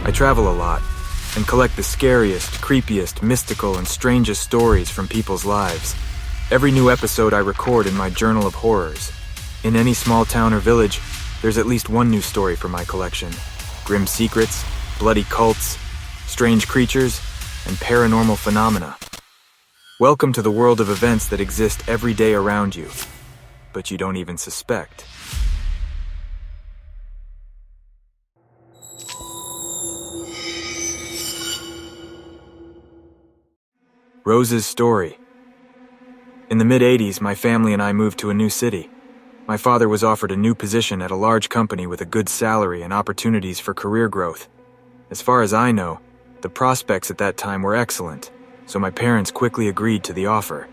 I travel a lot and collect the scariest, creepiest, mystical, and strangest stories from people's lives. Every new episode I record in my journal of horrors. In any small town or village, there's at least one new story for my collection. Grim secrets, bloody cults, strange creatures, and paranormal phenomena. Welcome to the world of events that exist every day around you, but you don't even suspect. Rose's story. In the mid-'80s, my family and I moved to a new city. My father was offered a new position at a large company with a good salary and opportunities for career growth. As far as I know, the prospects at that time were excellent, so my parents quickly agreed to the offer.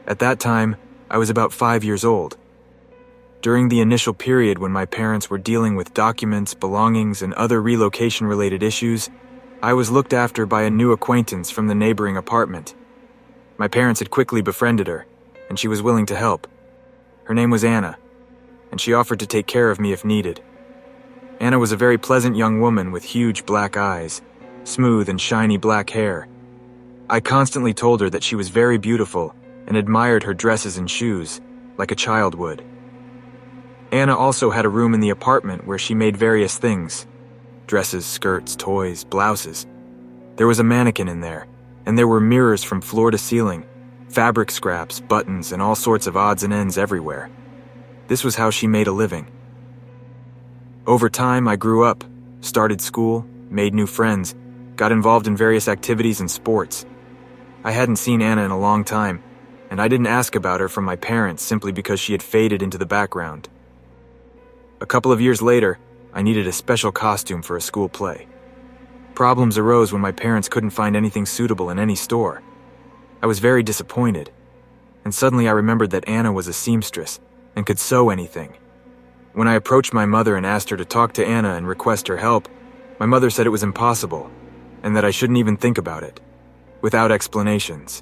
At that time, I was about 5 years old. During the initial period when my parents were dealing with documents, belongings, and other relocation-related issues, I was looked after by a new acquaintance from the neighboring apartment. My parents had quickly befriended her, and she was willing to help. Her name was Anna, and she offered to take care of me if needed. Anna was a very pleasant young woman with huge black eyes, smooth and shiny black hair. I constantly told her that she was very beautiful and admired her dresses and shoes, like a child would. Anna also had a room in the apartment where she made various things. Dresses, skirts, toys, blouses. There was a mannequin in there, and there were mirrors from floor to ceiling, fabric scraps, buttons, and all sorts of odds and ends everywhere. This was how she made a living. Over time, I grew up, started school, made new friends, got involved in various activities and sports. I hadn't seen Anna in a long time, and I didn't ask about her from my parents simply because she had faded into the background. A couple of years later, I needed a special costume for a school play. Problems arose when my parents couldn't find anything suitable in any store. I was very disappointed, and suddenly I remembered that Anna was a seamstress and could sew anything. When I approached my mother and asked her to talk to Anna and request her help, my mother said it was impossible, and that I shouldn't even think about it, without explanations.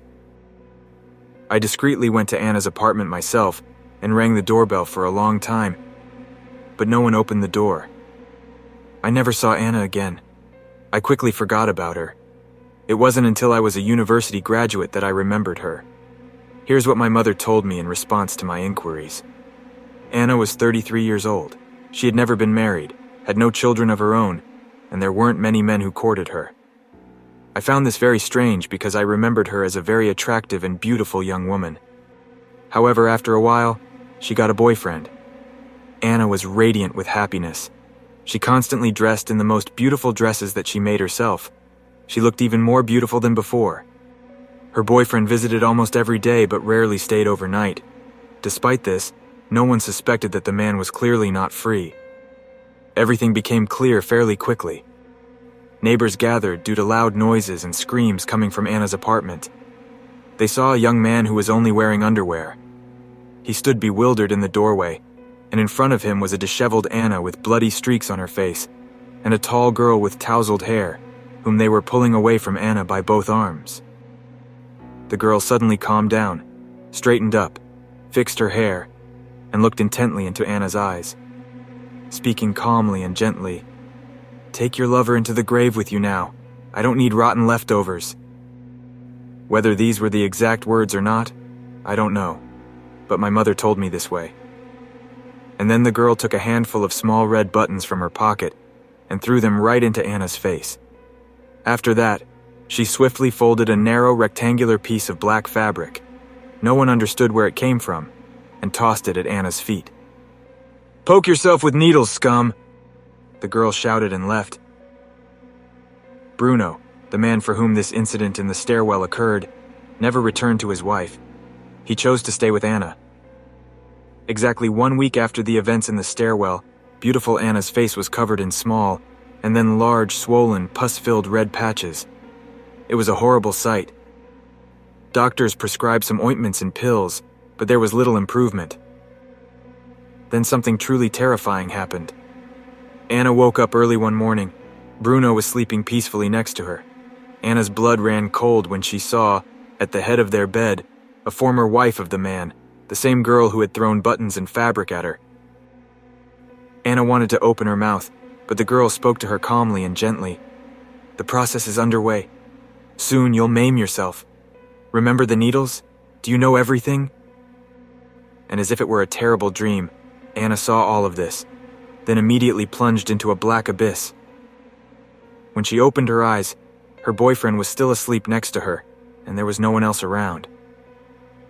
I discreetly went to Anna's apartment myself and rang the doorbell for a long time, but no one opened the door. I never saw Anna again. I quickly forgot about her. It wasn't until I was a university graduate that I remembered her. Here's what my mother told me in response to my inquiries. Anna was 33 years old. She had never been married, had no children of her own, and there weren't many men who courted her. I found this very strange because I remembered her as a very attractive and beautiful young woman. However, after a while, she got a boyfriend. Anna was radiant with happiness. She constantly dressed in the most beautiful dresses that she made herself. She looked even more beautiful than before. Her boyfriend visited almost every day but rarely stayed overnight. Despite this, no one suspected that the man was clearly not free. Everything became clear fairly quickly. Neighbors gathered due to loud noises and screams coming from Anna's apartment. They saw a young man who was only wearing underwear. He stood bewildered in the doorway, and in front of him was a disheveled Anna with bloody streaks on her face, and a tall girl with tousled hair, whom they were pulling away from Anna by both arms. The girl suddenly calmed down, straightened up, fixed her hair, and looked intently into Anna's eyes, speaking calmly and gently. "Take your lover into the grave with you now. I don't need rotten leftovers." Whether these were the exact words or not, I don't know, but my mother told me this way. And then the girl took a handful of small red buttons from her pocket and threw them right into Anna's face. After that, she swiftly folded a narrow rectangular piece of black fabric. No one understood where it came from, and tossed it at Anna's feet. "Poke yourself with needles, scum!" the girl shouted and left. Bruno, the man for whom this incident in the stairwell occurred, never returned to his wife. He chose to stay with Anna. Exactly 1 week after the events in the stairwell, beautiful Anna's face was covered in small, and then large, swollen, pus-filled red patches. It was a horrible sight. Doctors prescribed some ointments and pills, but there was little improvement. Then something truly terrifying happened. Anna woke up early one morning. Bruno was sleeping peacefully next to her. Anna's blood ran cold when she saw, at the head of their bed, a former wife of the man, the same girl who had thrown buttons and fabric at her. Anna wanted to open her mouth, but the girl spoke to her calmly and gently. "The process is underway. Soon you'll maim yourself. Remember the needles? Do you know everything?" And as if it were a terrible dream, Anna saw all of this, then immediately plunged into a black abyss. When she opened her eyes, her boyfriend was still asleep next to her, and there was no one else around.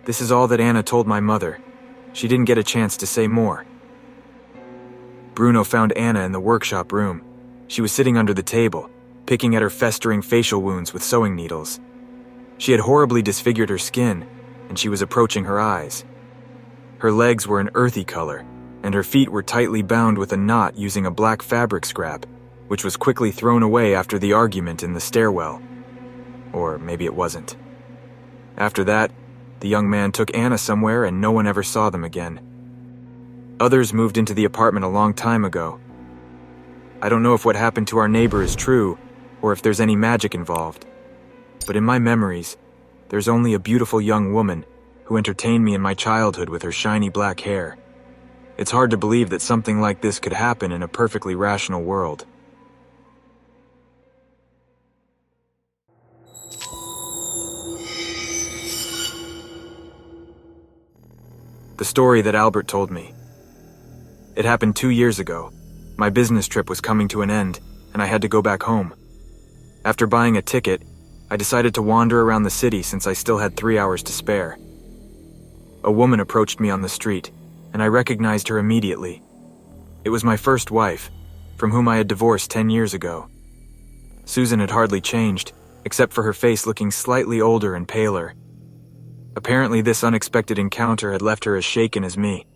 This is all that Anna told my mother. She didn't get a chance to say more. Bruno found Anna in the workshop room. She was sitting under the table, picking at her festering facial wounds with sewing needles. She had horribly disfigured her skin, and she was approaching her eyes. Her legs were an earthy color, and her feet were tightly bound with a knot using a black fabric scrap, which was quickly thrown away after the argument in the stairwell. Or maybe it wasn't. After that, the young man took Anna somewhere and no one ever saw them again. Others moved into the apartment a long time ago. I don't know if what happened to our neighbor is true, or if there's any magic involved. But in my memories, there's only a beautiful young woman who entertained me in my childhood with her shiny black hair. It's hard to believe that something like this could happen in a perfectly rational world. The story that Albert told me. It happened 2 years ago. My business trip was coming to an end, and I had to go back home. After buying a ticket, I decided to wander around the city since I still had 3 hours to spare. A woman approached me on the street, and I recognized her immediately. It was my first wife, from whom I had divorced 10 years ago. Susan had hardly changed, except for her face looking slightly older and paler. Apparently, this unexpected encounter had left her as shaken as me.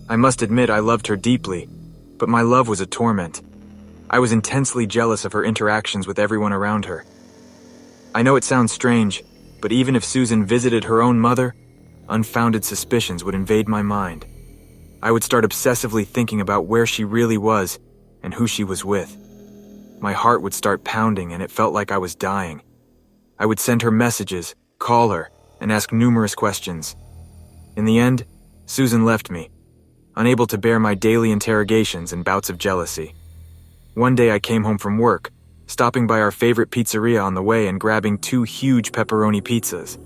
I must admit I loved her deeply, but my love was a torment. I was intensely jealous of her interactions with everyone around her. I know it sounds strange, but even if Susan visited her own mother, unfounded suspicions would invade my mind. I would start obsessively thinking about where she really was and who she was with. My heart would start pounding and it felt like I was dying. I would send her messages, call her, and ask numerous questions. In the end, Susan left me, unable to bear my daily interrogations and bouts of jealousy. One day I came home from work, stopping by our favorite pizzeria on the way and grabbing 2 huge pepperoni pizzas.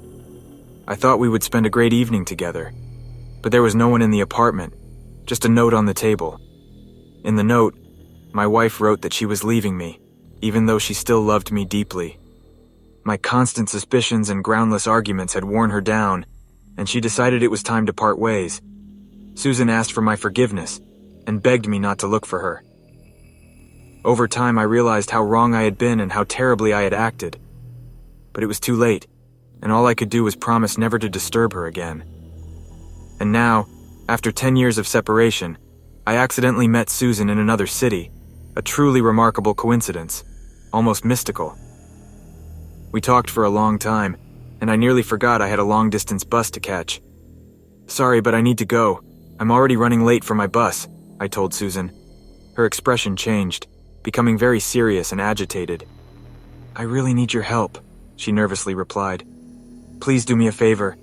I thought we would spend a great evening together, but there was no one in the apartment, just a note on the table. In the note, my wife wrote that she was leaving me, even though she still loved me deeply. My constant suspicions and groundless arguments had worn her down, and she decided it was time to part ways. Susan asked for my forgiveness and begged me not to look for her. Over time, I realized how wrong I had been and how terribly I had acted. But it was too late, and all I could do was promise never to disturb her again. And now, after 10 years of separation, I accidentally met Susan in another city, a truly remarkable coincidence, almost mystical. We talked for a long time, and I nearly forgot I had a long-distance bus to catch. "Sorry, but I need to go. I'm already running late for my bus," I told Susan. Her expression changed, becoming very serious and agitated. "I really need your help," she nervously replied. "Please do me a favor.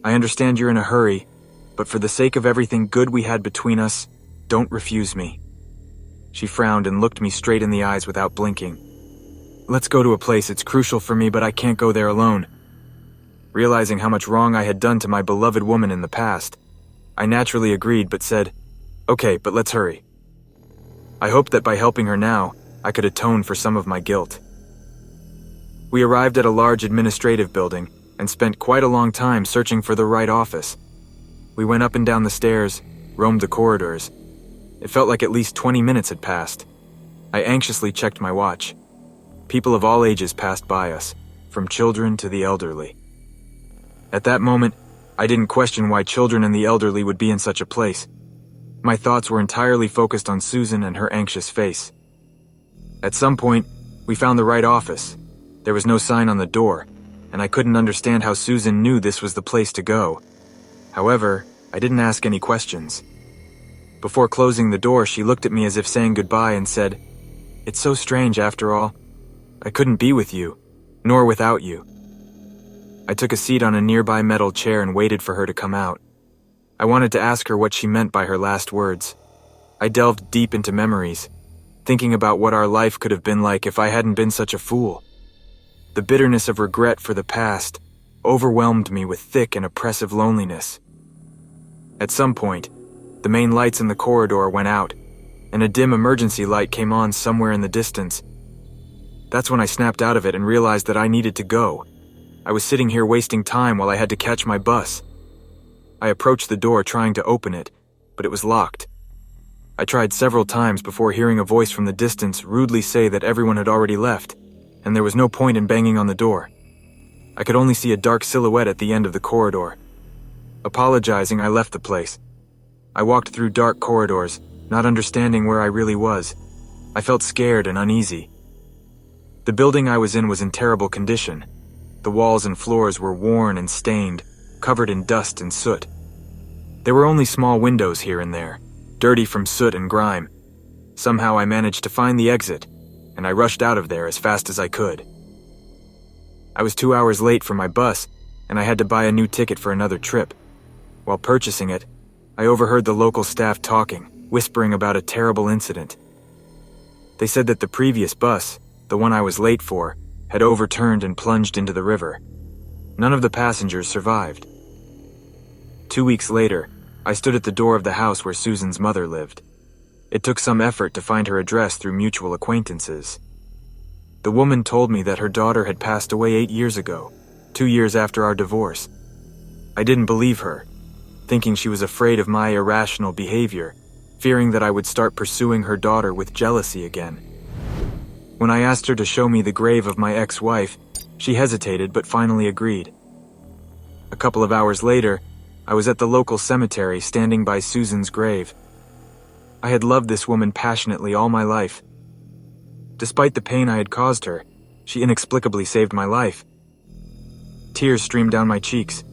I understand you're in a hurry, but for the sake of everything good we had between us, don't refuse me." She frowned and looked me straight in the eyes without blinking. "Let's go to a place it's crucial for me, but I can't go there alone." Realizing how much wrong I had done to my beloved woman in the past, I naturally agreed but said, "Okay, but let's hurry." I hoped that by helping her now, I could atone for some of my guilt. We arrived at a large administrative building and spent quite a long time searching for the right office. We went up and down the stairs, roamed the corridors. It felt like at least 20 minutes had passed. I anxiously checked my watch. People of all ages passed by us, from children to the elderly. At that moment, I didn't question why children and the elderly would be in such a place. My thoughts were entirely focused on Susan and her anxious face. At some point, we found the right office. There was no sign on the door, and I couldn't understand how Susan knew this was the place to go. However, I didn't ask any questions. Before closing the door, she looked at me as if saying goodbye and said, "It's so strange after all. I couldn't be with you, nor without you." I took a seat on a nearby metal chair and waited for her to come out. I wanted to ask her what she meant by her last words. I delved deep into memories, thinking about what our life could have been like if I hadn't been such a fool. The bitterness of regret for the past overwhelmed me with thick and oppressive loneliness. At some point, the main lights in the corridor went out, and a dim emergency light came on somewhere in the distance. That's when I snapped out of it and realized that I needed to go. I was sitting here wasting time while I had to catch my bus. I approached the door trying to open it, but it was locked. I tried several times before hearing a voice from the distance rudely say that everyone had already left, and there was no point in banging on the door. I could only see a dark silhouette at the end of the corridor. Apologizing, I left the place. I walked through dark corridors, not understanding where I really was. I felt scared and uneasy. The building I was in was in terrible condition. The walls and floors were worn and stained, covered in dust and soot. There were only small windows here and there, dirty from soot and grime. Somehow I managed to find the exit, and I rushed out of there as fast as I could. I was 2 hours late for my bus, and I had to buy a new ticket for another trip. While purchasing it, I overheard the local staff talking, whispering about a terrible incident. They said that the previous bus, the one I was late for, had overturned and plunged into the river. None of the passengers survived. 2 weeks later, I stood at the door of the house where Susan's mother lived. It took some effort to find her address through mutual acquaintances. The woman told me that her daughter had passed away 8 years ago, 2 years after our divorce. I didn't believe her, thinking she was afraid of my irrational behavior, fearing that I would start pursuing her daughter with jealousy again. When I asked her to show me the grave of my ex-wife, she hesitated but finally agreed. A couple of hours later, I was at the local cemetery standing by Susan's grave. I had loved this woman passionately all my life. Despite the pain I had caused her, she inexplicably saved my life. Tears streamed down my cheeks.